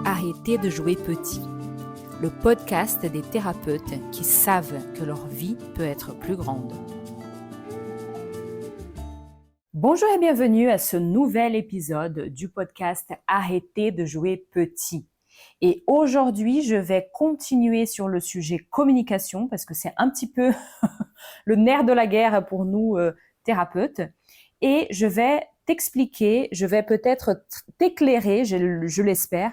Arrêtez de jouer petit, le podcast des thérapeutes qui savent que leur vie peut être plus grande. Bonjour et bienvenue à ce nouvel épisode du podcast Arrêtez de jouer petit. Et aujourd'hui, je vais continuer sur le sujet communication parce que c'est un petit peu le nerf de la guerre pour nous thérapeutes. Et je vais t'expliquer, je vais peut-être t'éclairer, je l'espère,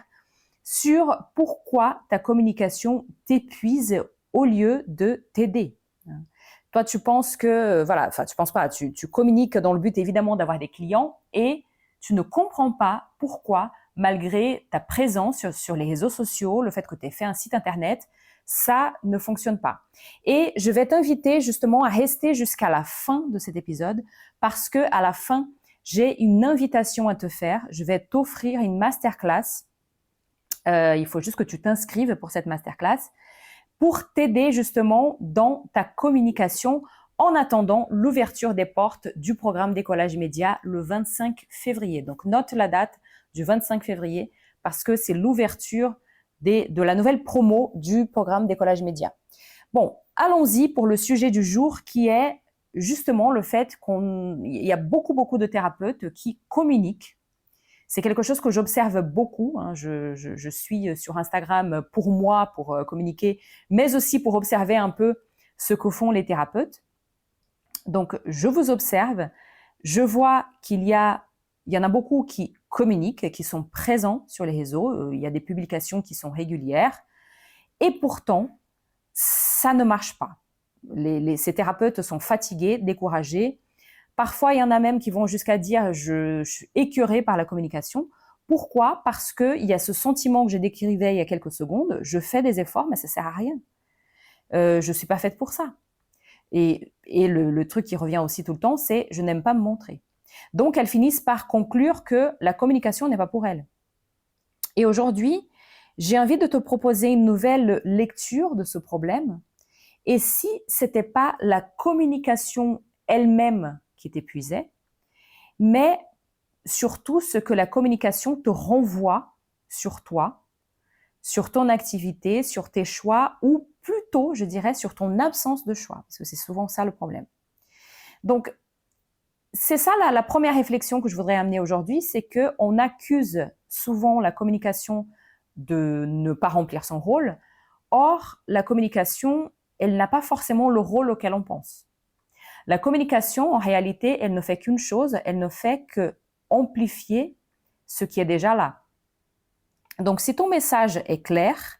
sur pourquoi ta communication t'épuise au lieu de t'aider. Toi, tu penses que, tu penses pas, tu communiques dans le but évidemment d'avoir des clients et tu ne comprends pas pourquoi, malgré ta présence sur les réseaux sociaux, le fait que tu aies fait un site internet, ça ne fonctionne pas. Et je vais t'inviter justement à rester jusqu'à la fin de cet épisode parce que à la fin, j'ai une invitation à te faire. Je vais t'offrir une masterclass. Il faut juste que tu t'inscrives pour cette masterclass pour t'aider justement dans ta communication en attendant l'ouverture des portes du programme Décollage Média le 25 février. Donc, note la date du 25 février parce que c'est l'ouverture de la nouvelle promo du programme Décollage Média. Bon, allons-y pour le sujet du jour qui est justement le fait qu'il y a beaucoup de thérapeutes qui communiquent. C'est quelque chose que j'observe beaucoup. Je suis sur Instagram pour moi, pour communiquer, mais aussi pour observer un peu ce que font les thérapeutes. Donc, je vous observe. Je vois qu'il y en a beaucoup qui communiquent, qui sont présents sur les réseaux. Il y a des publications qui sont régulières. Et pourtant, ça ne marche pas. Ces thérapeutes sont fatigués, découragés. Parfois, il y en a même qui vont jusqu'à dire « je suis écœurée par la communication ». Pourquoi ? Parce qu'il y a ce sentiment que j'ai décrivé il y a quelques secondes. Je fais des efforts, mais ça ne sert à rien. Je ne suis pas faite pour ça. Et le truc qui revient aussi tout le temps, c'est « je n'aime pas me montrer ». Donc, elles finissent par conclure que la communication n'est pas pour elles. Et aujourd'hui, j'ai envie de te proposer une nouvelle lecture de ce problème. Et si ce n'était pas la communication elle-même qui t'épuisait, mais surtout ce que la communication te renvoie sur toi, sur ton activité, sur tes choix, ou plutôt, je dirais, sur ton absence de choix, parce que c'est souvent ça le problème. Donc, c'est ça la première réflexion que je voudrais amener aujourd'hui, c'est qu'on accuse souvent la communication de ne pas remplir son rôle. Or, la communication, elle n'a pas forcément le rôle auquel on pense. La communication, en réalité, elle ne fait qu'une chose, elle ne fait que amplifier ce qui est déjà là. Donc, si ton message est clair,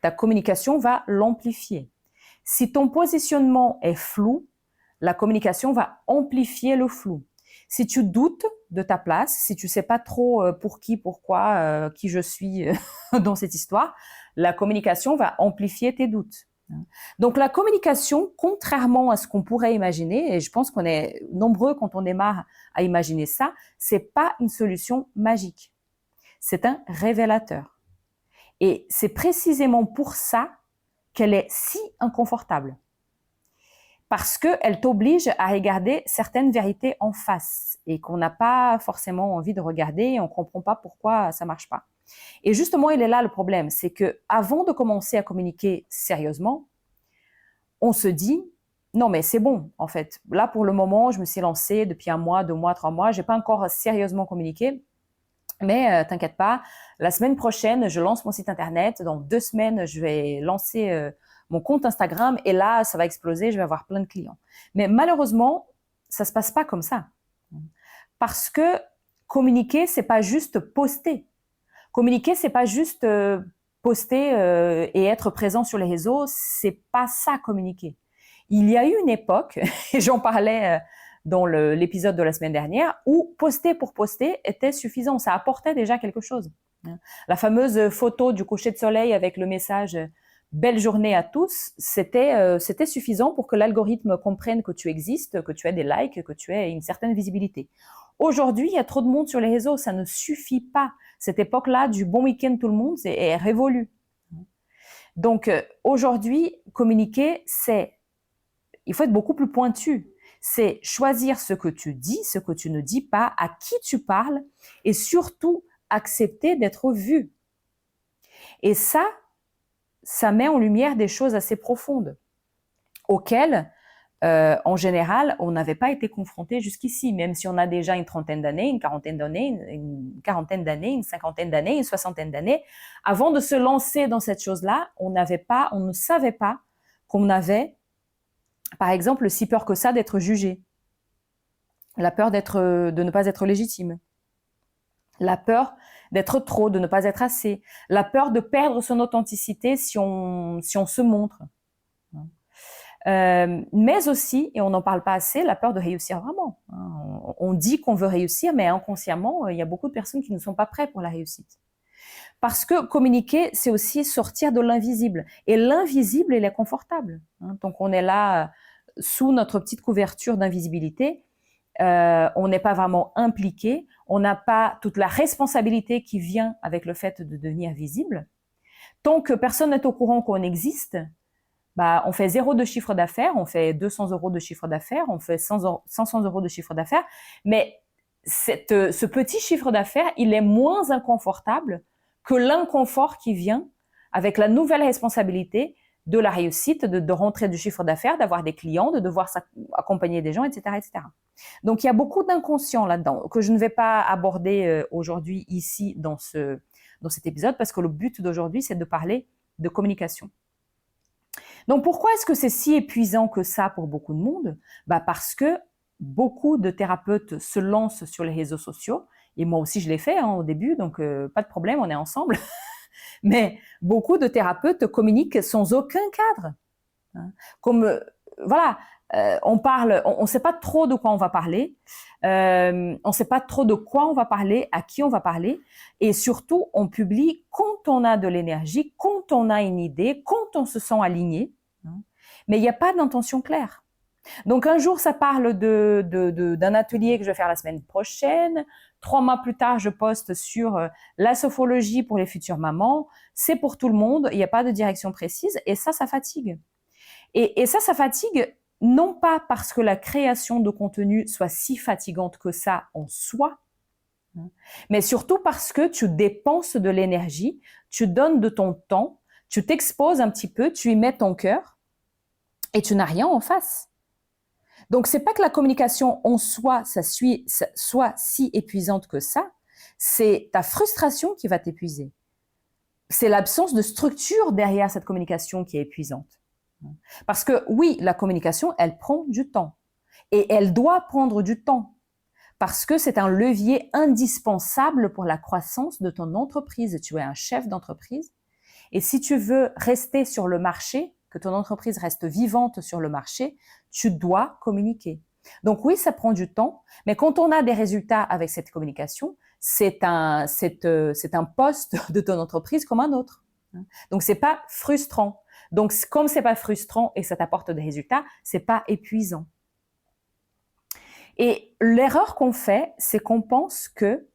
ta communication va l'amplifier. Si ton positionnement est flou, la communication va amplifier le flou. Si tu doutes de ta place, si tu ne sais pas trop pour qui, pourquoi, qui je suis dans cette histoire, la communication va amplifier tes doutes. Donc la communication, contrairement à ce qu'on pourrait imaginer, et je pense qu'on est nombreux quand on démarre à imaginer ça, c'est pas une solution magique. C'est un révélateur. Et c'est précisément pour ça qu'elle est si inconfortable. Parce qu'elle t'oblige à regarder certaines vérités en face et qu'on n'a pas forcément envie de regarder et on ne comprend pas pourquoi ça ne marche pas. Et justement, il est là le problème, c'est qu'avant de commencer à communiquer sérieusement, on se dit « non mais c'est bon en fait, là pour le moment je me suis lancée depuis 1 mois, 2 mois, 3 mois, je n'ai pas encore sérieusement communiqué, mais t'inquiète pas, la semaine prochaine je lance mon site internet, dans 2 semaines je vais lancer mon compte Instagram et là ça va exploser, je vais avoir plein de clients ». Mais malheureusement, ça ne se passe pas comme ça. Parce que communiquer, ce n'est pas juste poster. Communiquer, c'est pas juste poster et être présent sur les réseaux, c'est pas ça communiquer. Il y a eu une époque, et j'en parlais dans l'épisode de la semaine dernière, où poster pour poster était suffisant, ça apportait déjà quelque chose. La fameuse photo du coucher de soleil avec le message « Belle journée à tous », c'était suffisant pour que l'algorithme comprenne que tu existes, que tu as des likes, que tu as une certaine visibilité. Aujourd'hui, il y a trop de monde sur les réseaux, ça ne suffit pas. Cette époque-là du bon week-end tout le monde est révolue. Donc aujourd'hui, communiquer, il faut être beaucoup plus pointu. C'est choisir ce que tu dis, ce que tu ne dis pas, à qui tu parles et surtout accepter d'être vu. Et ça met en lumière des choses assez profondes auxquelles, en général, on n'avait pas été confronté jusqu'ici, même si on a déjà une trentaine d'années, une quarantaine d'années, une quarantaine d'années, une cinquantaine d'années, une soixantaine d'années. Avant de se lancer dans cette chose-là, on ne savait pas qu'on avait, par exemple, si peur que ça d'être jugé, la peur de ne pas être légitime, la peur d'être trop, de ne pas être assez, la peur de perdre son authenticité si on se montre. Mais aussi, et on n'en parle pas assez, la peur de réussir vraiment. On dit qu'on veut réussir, mais inconsciemment, il y a beaucoup de personnes qui ne sont pas prêtes pour la réussite. Parce que communiquer, c'est aussi sortir de l'invisible. Et l'invisible, il est confortable. Donc, on est là sous notre petite couverture d'invisibilité. On n'est pas vraiment impliqué. On n'a pas toute la responsabilité qui vient avec le fait de devenir visible. Tant que personne n'est au courant qu'on existe, on fait 0 de chiffre d'affaires, on fait 200 € de chiffre d'affaires, on fait 500 € de chiffre d'affaires, mais ce petit chiffre d'affaires, il est moins inconfortable que l'inconfort qui vient avec la nouvelle responsabilité de la réussite, de rentrer du chiffre d'affaires, d'avoir des clients, de devoir accompagner des gens, etc., etc. Donc, il y a beaucoup d'inconscient là-dedans que je ne vais pas aborder aujourd'hui ici dans cet épisode parce que le but d'aujourd'hui, c'est de parler de communication. Donc, pourquoi est-ce que c'est si épuisant que ça pour beaucoup de monde? Parce que beaucoup de thérapeutes se lancent sur les réseaux sociaux, et moi aussi je l'ai fait au début, donc pas de problème, on est ensemble. Mais beaucoup de thérapeutes communiquent sans aucun cadre. Comme, voilà, on ne sait pas trop de quoi on va parler, on ne sait pas trop de quoi on va parler, à qui on va parler, et surtout, on publie quand on a de l'énergie, quand on a une idée, quand on se sent aligné, mais il n'y a pas d'intention claire. Donc, un jour, ça parle d'un atelier que je vais faire la semaine prochaine. 3 mois plus tard, je poste sur la sophrologie pour les futures mamans. C'est pour tout le monde. Il n'y a pas de direction précise. Et ça fatigue. Et ça fatigue non pas parce que la création de contenu soit si fatigante que ça en soi, mais surtout parce que tu dépenses de l'énergie, tu donnes de ton temps, tu t'exposes un petit peu, tu y mets ton cœur et tu n'as rien en face. Donc, c'est pas que la communication en soi, soit si épuisante que ça, c'est ta frustration qui va t'épuiser. C'est l'absence de structure derrière cette communication qui est épuisante. Parce que oui, la communication, elle prend du temps. Et elle doit prendre du temps. Parce que c'est un levier indispensable pour la croissance de ton entreprise. Tu es un chef d'entreprise. Et si tu veux rester sur le marché, que ton entreprise reste vivante sur le marché, tu dois communiquer. Donc oui, ça prend du temps, mais quand on a des résultats avec cette communication, c'est un poste de ton entreprise comme un autre. Donc c'est pas frustrant. Donc comme c'est pas frustrant et que ça t'apporte des résultats, c'est pas épuisant. Et l'erreur qu'on fait, c'est qu'on pense que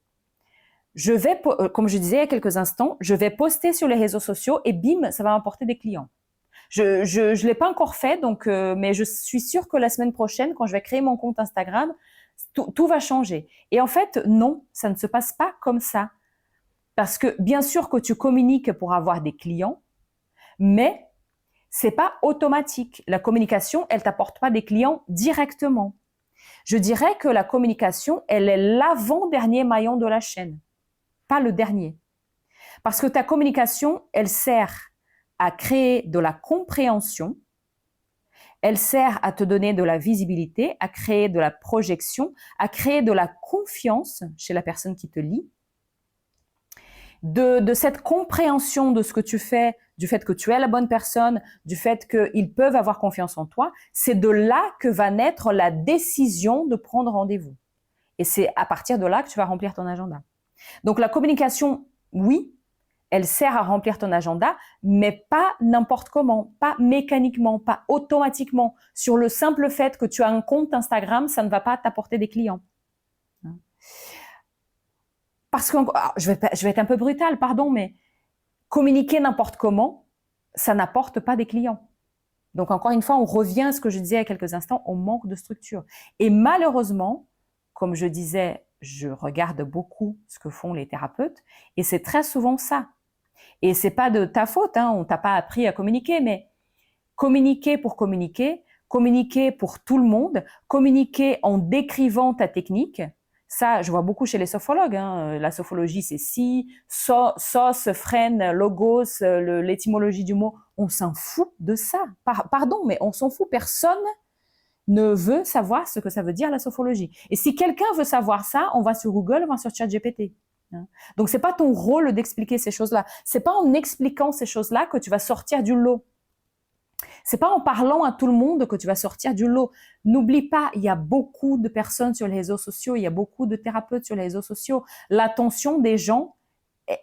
comme je disais il y a quelques instants, je vais poster sur les réseaux sociaux et bim, ça va m'apporter des clients. Je l'ai pas encore fait, donc, mais je suis sûre que la semaine prochaine, quand je vais créer mon compte Instagram, tout va changer. Et en fait, non, ça ne se passe pas comme ça. Parce que bien sûr que tu communiques pour avoir des clients, mais c'est pas automatique. La communication, elle t'apporte pas des clients directement. Je dirais que la communication, elle est l'avant-dernier maillon de la chaîne, pas le dernier. Parce que ta communication, elle sert à créer de la compréhension, elle sert à te donner de la visibilité, à créer de la projection, à créer de la confiance chez la personne qui te lit. De cette compréhension de ce que tu fais, du fait que tu es la bonne personne, du fait qu'ils peuvent avoir confiance en toi, c'est de là que va naître la décision de prendre rendez-vous. Et c'est à partir de là que tu vas remplir ton agenda. Donc la communication, oui, elle sert à remplir ton agenda, mais pas n'importe comment, pas mécaniquement, pas automatiquement. Sur le simple fait que tu as un compte Instagram, ça ne va pas t'apporter des clients. Parce que, je vais être un peu brutale, pardon, mais communiquer n'importe comment, ça n'apporte pas des clients. Donc encore une fois, on revient à ce que je disais il y a quelques instants, on manque de structure. Et malheureusement, comme je disais je regarde beaucoup ce que font les thérapeutes et c'est très souvent ça. Et c'est pas de ta faute, hein, on t'a pas appris à communiquer, mais communiquer pour tout le monde, communiquer en décrivant ta technique. Ça, je vois beaucoup chez les sophrologues. Hein. La sophologie, c'est si, sos, frêne, logos, l'étymologie du mot. On s'en fout de ça. Pardon, mais on s'en fout. Personne ne veut savoir ce que ça veut dire la sophologie. Et si quelqu'un veut savoir ça, on va sur Google, on va sur ChatGPT. Donc, c'est pas ton rôle d'expliquer ces choses-là. C'est pas en expliquant ces choses-là que tu vas sortir du lot. C'est pas en parlant à tout le monde que tu vas sortir du lot. N'oublie pas, il y a beaucoup de personnes sur les réseaux sociaux, il y a beaucoup de thérapeutes sur les réseaux sociaux. L'attention des gens,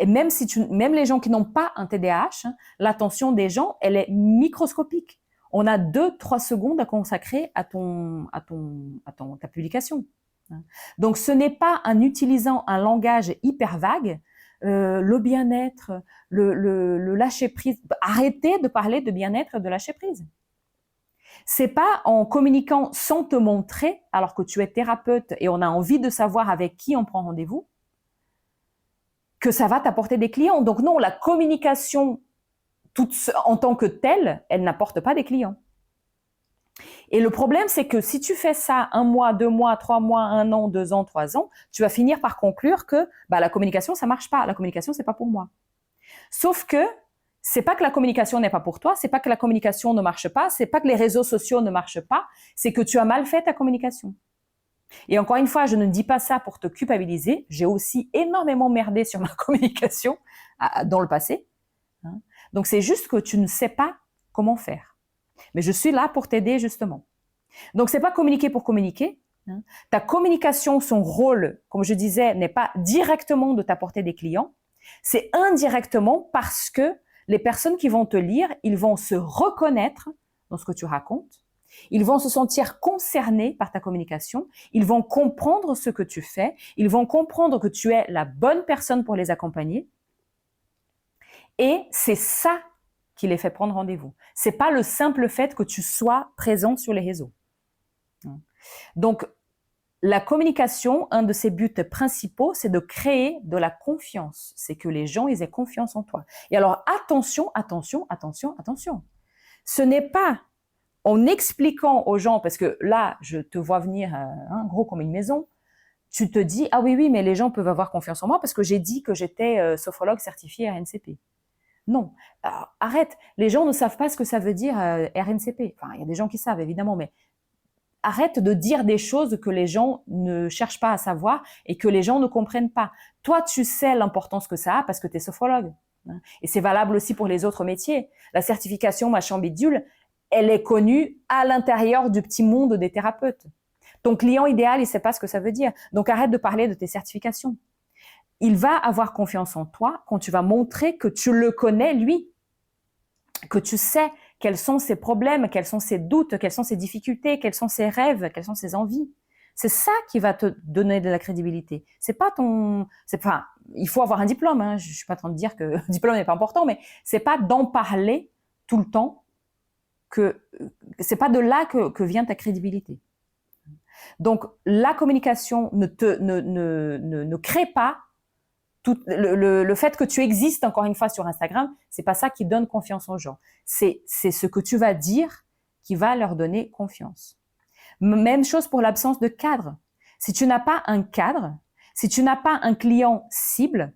même les gens qui n'ont pas un TDAH, hein, l'attention des gens, elle est microscopique. On a 2-3 secondes à consacrer à ta publication. Donc, ce n'est pas en utilisant un langage hyper vague, le bien-être, le lâcher-prise. Arrêtez de parler de bien-être et de lâcher-prise. C'est pas en communiquant sans te montrer, alors que tu es thérapeute et on a envie de savoir avec qui on prend rendez-vous, que ça va t'apporter des clients. Donc non, la communication en tant que telle, elle n'apporte pas des clients. Et le problème, c'est que si tu fais ça 1 mois, 2 mois, 3 mois, 1 an, 2 ans, 3 ans, tu vas finir par conclure que la communication, ça marche pas. La communication, c'est pas pour moi. Sauf que c'est pas que la communication n'est pas pour toi, c'est pas que la communication ne marche pas, c'est pas que les réseaux sociaux ne marchent pas, c'est que tu as mal fait ta communication. Et encore une fois, je ne dis pas ça pour te culpabiliser. J'ai aussi énormément merdé sur ma communication dans le passé. Donc, c'est juste que tu ne sais pas comment faire. Mais je suis là pour t'aider justement. Donc, c'est pas communiquer pour communiquer. Ta communication, son rôle, comme je disais, n'est pas directement de t'apporter des clients. C'est indirectement parce que les personnes qui vont te lire, ils vont se reconnaître dans ce que tu racontes. Ils vont se sentir concernés par ta communication. Ils vont comprendre ce que tu fais. Ils vont comprendre que tu es la bonne personne pour les accompagner. Et c'est ça qui les fait prendre rendez-vous. C'est pas le simple fait que tu sois présent sur les réseaux. Donc, la communication, un de ses buts principaux, c'est de créer de la confiance. C'est que les gens, ils aient confiance en toi. Et alors, attention. Ce n'est pas en expliquant aux gens, parce que là, je te vois venir gros comme une maison, tu te dis, ah oui, mais les gens peuvent avoir confiance en moi parce que j'ai dit que j'étais sophrologue certifié RNCP. Non, alors, arrête. Les gens ne savent pas ce que ça veut dire RNCP. Enfin, il y a des gens qui savent, évidemment, mais arrête de dire des choses que les gens ne cherchent pas à savoir et que les gens ne comprennent pas. Toi, tu sais l'importance que ça a parce que tu es sophrologue. Et c'est valable aussi pour les autres métiers. La certification machin bidule, elle est connue à l'intérieur du petit monde des thérapeutes. Ton client idéal, il ne sait pas ce que ça veut dire. Donc, arrête de parler de tes certifications. Il va avoir confiance en toi quand tu vas montrer que tu le connais, lui, que tu sais quels sont ses problèmes, quels sont ses doutes, quelles sont ses difficultés, quels sont ses rêves, quelles sont ses envies. C'est ça qui va te donner de la crédibilité. Il faut avoir un diplôme. Hein. Je suis pas en train de dire que le diplôme n'est pas important, mais c'est pas d'en parler tout le temps c'est pas de là que vient ta crédibilité. Donc, la communication ne crée pas le fait que tu existes, encore une fois, sur Instagram, c'est pas ça qui donne confiance aux gens. C'est ce que tu vas dire qui va leur donner confiance. Même chose pour l'absence de cadre. Si tu n'as pas un cadre, si tu n'as pas un client cible,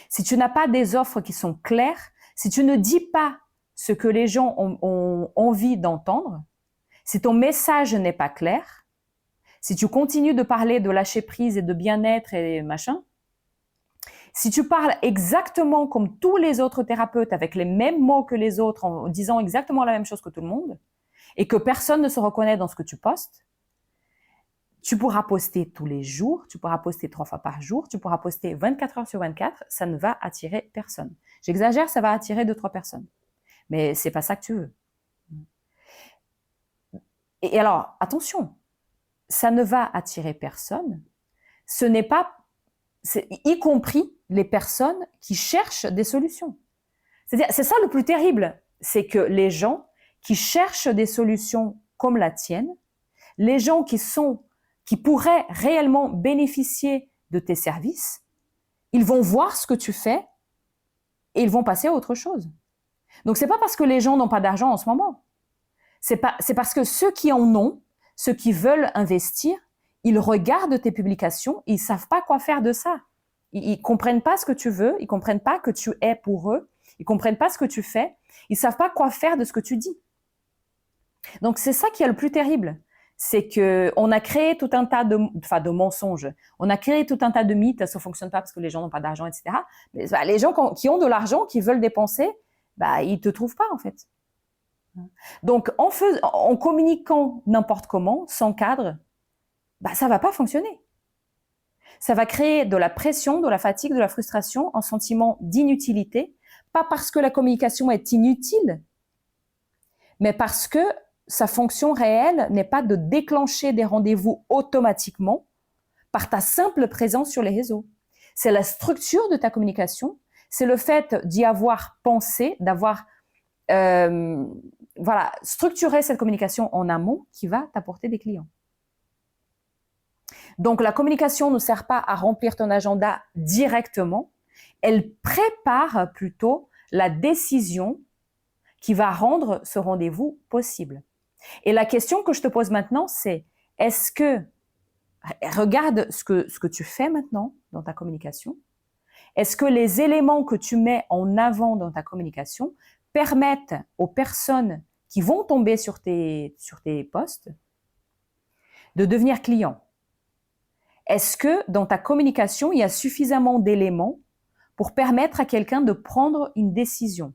si tu n'as pas des offres qui sont claires, si tu ne dis pas ce que les gens ont envie d'entendre, si ton message n'est pas clair, si tu continues de parler de lâcher prise et de bien-être et machin, si tu parles exactement comme tous les autres thérapeutes, avec les mêmes mots que les autres, en disant exactement la même chose que tout le monde, et que personne ne se reconnaît dans ce que tu postes, tu pourras poster tous les jours, tu pourras poster 3 fois par jour, tu pourras poster 24 heures sur 24, ça ne va attirer personne. J'exagère, ça va attirer 2-3 personnes. Mais c'est pas ça que tu veux. Et alors, attention, ça ne va attirer personne, ce n'est pas, y compris les personnes qui cherchent des solutions. C'est-à-dire, c'est ça le plus terrible, c'est que les gens qui cherchent des solutions comme la tienne, les gens qui qui pourraient réellement bénéficier de tes services, ils vont voir ce que tu fais et ils vont passer à autre chose. Donc, c'est pas parce que les gens n'ont pas d'argent en ce moment. C'est parce que ceux qui en ont, ceux qui veulent investir, ils regardent tes publications, ils savent pas quoi faire de ça. Ils comprennent pas ce que tu veux, ils comprennent pas que tu es pour eux, ils comprennent pas ce que tu fais, ils savent pas quoi faire de ce que tu dis. Donc, c'est ça qui est le plus terrible. C'est que on a créé tout un tas de mensonges. On a créé tout un tas de mythes, ça fonctionne pas parce que les gens n'ont pas d'argent, etc. Mais les gens qui ont de l'argent, qui veulent dépenser, ils te trouvent pas en fait. Donc, en communiquant n'importe comment, sans cadre, ça va pas fonctionner. Ça va créer de la pression, de la fatigue, de la frustration, un sentiment d'inutilité, pas parce que la communication est inutile, mais parce que sa fonction réelle n'est pas de déclencher des rendez-vous automatiquement par ta simple présence sur les réseaux. C'est la structure de ta communication, c'est le fait d'y avoir pensé, d'avoir structuré cette communication en amont qui va t'apporter des clients. Donc, la communication ne sert pas à remplir ton agenda directement, elle prépare plutôt la décision qui va rendre ce rendez-vous possible. Et la question que je te pose maintenant, c'est regarde ce que tu fais maintenant dans ta communication. Est-ce que les éléments que tu mets en avant dans ta communication permettent aux personnes qui vont tomber sur tes posts de devenir clients? Est-ce que dans ta communication, il y a suffisamment d'éléments pour permettre à quelqu'un de prendre une décision?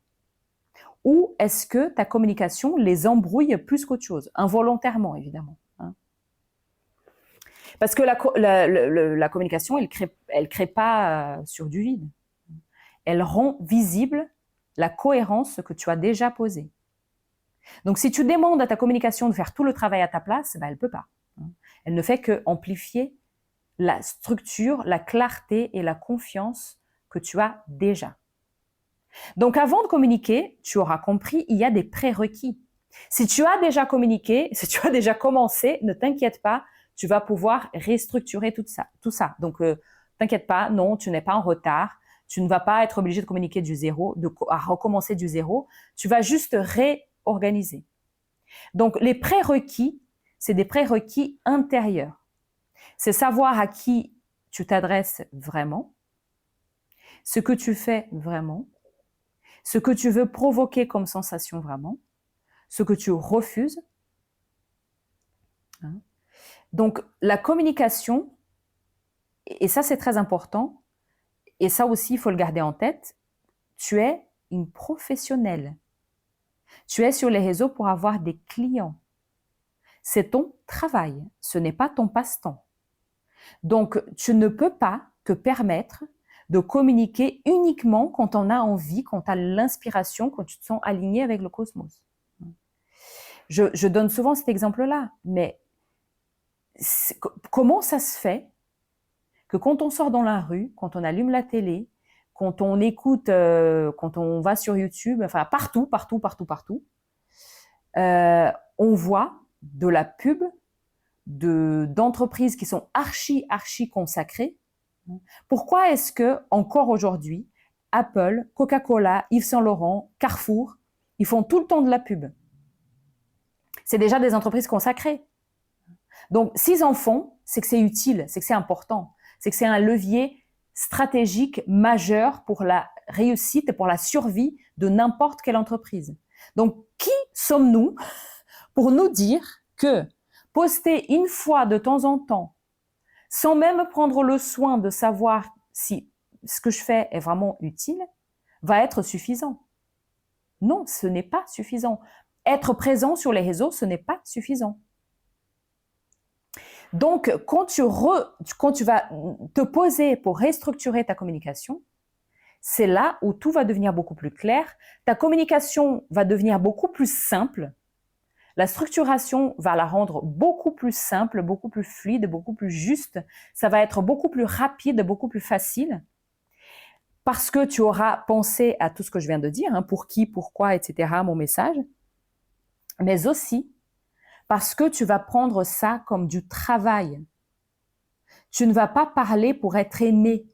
Ou est-ce que ta communication les embrouille plus qu'autre chose? Involontairement, évidemment. Parce que la communication, elle crée pas sur du vide. Elle rend visible la cohérence que tu as déjà posée. Donc, si tu demandes à ta communication de faire tout le travail à ta place, elle peut pas. Elle ne fait que amplifier la structure, la clarté et la confiance que tu as déjà. Donc, avant de communiquer, tu auras compris, il y a des prérequis. Si tu as déjà communiqué, si tu as déjà commencé, ne t'inquiète pas, tu vas pouvoir restructurer tout ça. Donc, t'inquiète pas, non, tu n'es pas en retard. Tu ne vas pas être obligé de communiquer du zéro, à recommencer du zéro. Tu vas juste réorganiser. Donc, les prérequis, c'est des prérequis intérieurs. C'est savoir à qui tu t'adresses vraiment, ce que tu fais vraiment, ce que tu veux provoquer comme sensation vraiment, ce que tu refuses. Donc, la communication, et ça c'est très important, et ça aussi il faut le garder en tête, tu es une professionnelle. Tu es sur les réseaux pour avoir des clients. C'est ton travail, ce n'est pas ton passe-temps. Donc, tu ne peux pas te permettre de communiquer uniquement quand on a envie, quand tu as l'inspiration, quand tu te sens aligné avec le cosmos. Je donne souvent cet exemple-là, mais comment ça se fait que quand on sort dans la rue, quand on allume la télé, quand on écoute, quand on va sur YouTube, enfin partout, on voit de la pub d'entreprises qui sont archi consacrées. Pourquoi est-ce que encore aujourd'hui, Apple, Coca-Cola, Yves Saint Laurent, Carrefour, ils font tout le temps de la pub? C'est déjà des entreprises consacrées. Donc, s'ils en font, c'est que c'est utile, c'est que c'est important, c'est que c'est un levier stratégique majeur pour la réussite et pour la survie de n'importe quelle entreprise. Donc, qui sommes-nous pour nous dire que poster une fois de temps en temps, sans même prendre le soin de savoir si ce que je fais est vraiment utile, va être suffisant? Non, ce n'est pas suffisant. Être présent sur les réseaux, ce n'est pas suffisant. Donc, quand tu vas te poser pour restructurer ta communication, c'est là où tout va devenir beaucoup plus clair. Ta communication va devenir beaucoup plus simple. La structuration va la rendre beaucoup plus simple, beaucoup plus fluide, beaucoup plus juste. Ça va être beaucoup plus rapide, beaucoup plus facile. Parce que tu auras pensé à tout ce que je viens de dire, pour qui, pourquoi, etc., mon message. Mais aussi parce que tu vas prendre ça comme du travail. Tu ne vas pas parler pour être aimé.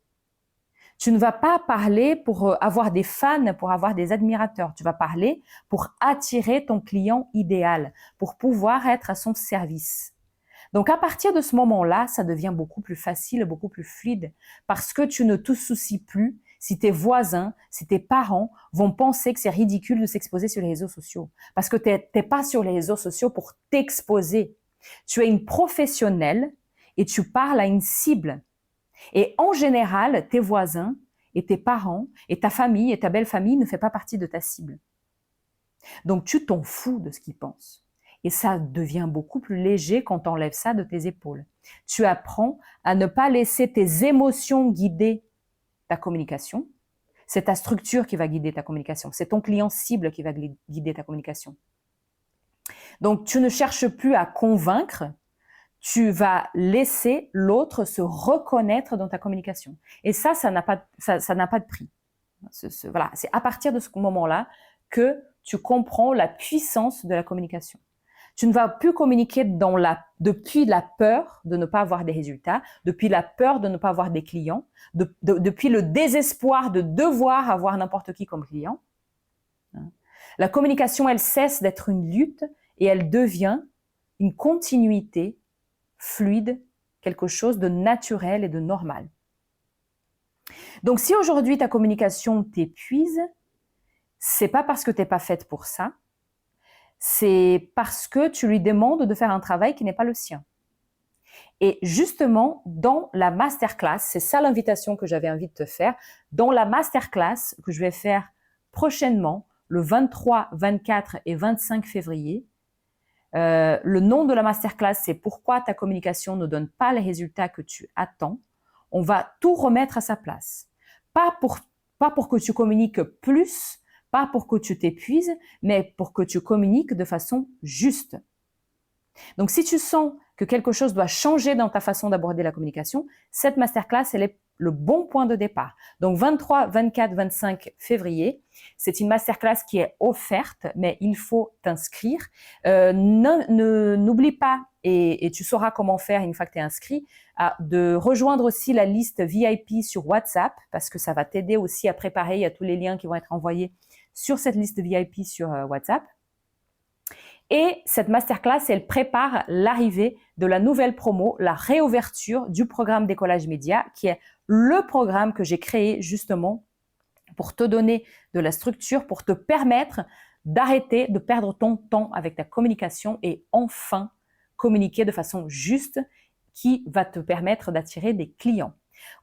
Tu ne vas pas parler pour avoir des fans, pour avoir des admirateurs. Tu vas parler pour attirer ton client idéal, pour pouvoir être à son service. Donc, à partir de ce moment-là, ça devient beaucoup plus facile, beaucoup plus fluide, parce que tu ne te soucies plus si tes voisins, si tes parents vont penser que c'est ridicule de s'exposer sur les réseaux sociaux. Parce que t'es pas sur les réseaux sociaux pour t'exposer. Tu es une professionnelle et tu parles à une cible. Et en général, tes voisins et tes parents et ta famille et ta belle famille ne font pas partie de ta cible. Donc, tu t'en fous de ce qu'ils pensent. Et ça devient beaucoup plus léger quand tu enlèves ça de tes épaules. Tu apprends à ne pas laisser tes émotions guider ta communication. C'est ta structure qui va guider ta communication. C'est ton client cible qui va guider ta communication. Donc, tu ne cherches plus à convaincre, tu vas laisser l'autre se reconnaître dans ta communication. Et ça n'a pas de prix. Voilà, c'est à partir de ce moment-là que tu comprends la puissance de la communication. Tu ne vas plus communiquer depuis la peur de ne pas avoir des résultats, depuis la peur de ne pas avoir des clients, depuis le désespoir de devoir avoir n'importe qui comme client. La communication, elle cesse d'être une lutte et elle devient une continuité fluide, quelque chose de naturel et de normal. Donc, si aujourd'hui ta communication t'épuise, c'est pas parce que t'es pas faite pour ça, c'est parce que tu lui demandes de faire un travail qui n'est pas le sien. Et justement, dans la masterclass, c'est ça l'invitation que j'avais envie de te faire, dans la masterclass que je vais faire prochainement, le 23, 24 et 25 février, le nom de la masterclass, c'est pourquoi ta communication ne donne pas les résultats que tu attends. On va tout remettre à sa place. Pas pour que tu communiques plus, pas pour que tu t'épuises, mais pour que tu communiques de façon juste. Donc, si tu sens que quelque chose doit changer dans ta façon d'aborder la communication, cette masterclass, elle est le bon point de départ. Donc, 23, 24, 25 février, c'est une masterclass qui est offerte, mais il faut t'inscrire. N'oublie pas, et tu sauras comment faire une fois que tu es inscrit, de rejoindre aussi la liste VIP sur WhatsApp, parce que ça va t'aider aussi à préparer. Il y a tous les liens qui vont être envoyés sur cette liste VIP sur WhatsApp. Et cette masterclass, elle prépare l'arrivée de la nouvelle promo, la réouverture du programme Décollage Média, qui est le programme que j'ai créé justement pour te donner de la structure, pour te permettre d'arrêter de perdre ton temps avec ta communication et enfin communiquer de façon juste qui va te permettre d'attirer des clients.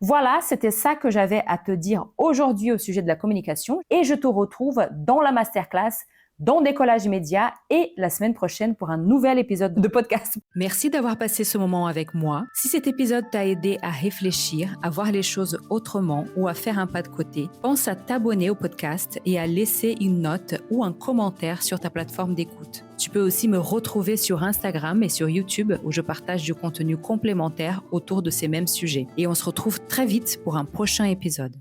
Voilà, c'était ça que j'avais à te dire aujourd'hui au sujet de la communication et je te retrouve dans la masterclass dans Décollage Média et la semaine prochaine pour un nouvel épisode de podcast. Merci d'avoir passé ce moment avec moi. Si cet épisode t'a aidé à réfléchir, à voir les choses autrement ou à faire un pas de côté, pense à t'abonner au podcast et à laisser une note ou un commentaire sur ta plateforme d'écoute. Tu peux aussi me retrouver sur Instagram et sur YouTube où je partage du contenu complémentaire autour de ces mêmes sujets. Et on se retrouve très vite pour un prochain épisode.